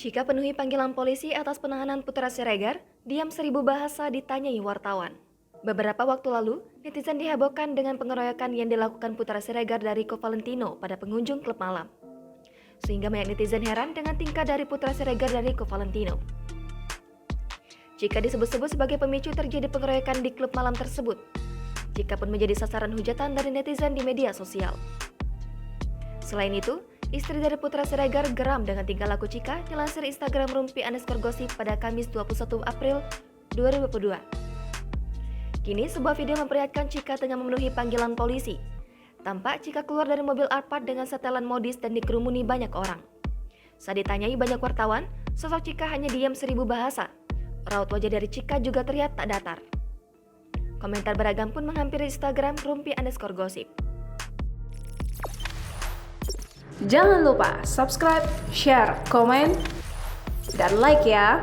Jika penuhi panggilan polisi atas penahanan Putra Siregar, diam 1000 bahasa ditanyai wartawan. Beberapa waktu lalu, netizen dihebohkan dengan pengeroyokan yang dilakukan Putra Siregar dari Rico Valentino pada pengunjung klub malam. Sehingga banyak netizen heran dengan tingkah dari Putra Siregar dari Rico Valentino. Jika disebut-sebut sebagai pemicu terjadi pengeroyokan di klub malam tersebut, jika pun menjadi sasaran hujatan dari netizen di media sosial. Selain itu, istri dari Putra Siregar geram dengan tingkah laku Chika dilansir Instagram Rumpi_Gosip pada Kamis 21 April 2022. Kini sebuah video memperlihatkan Chika tengah memenuhi panggilan polisi. Tampak Chika keluar dari mobil Alphard dengan setelan modis dan dikerumuni banyak orang. Saat ditanyai banyak wartawan, sosok Chika hanya diam 1000 bahasa. Raut wajah dari Chika juga terlihat tak datar. Komentar beragam pun menghampiri Instagram Rumpi_Gosip. Jangan lupa subscribe, share, komen, dan like ya!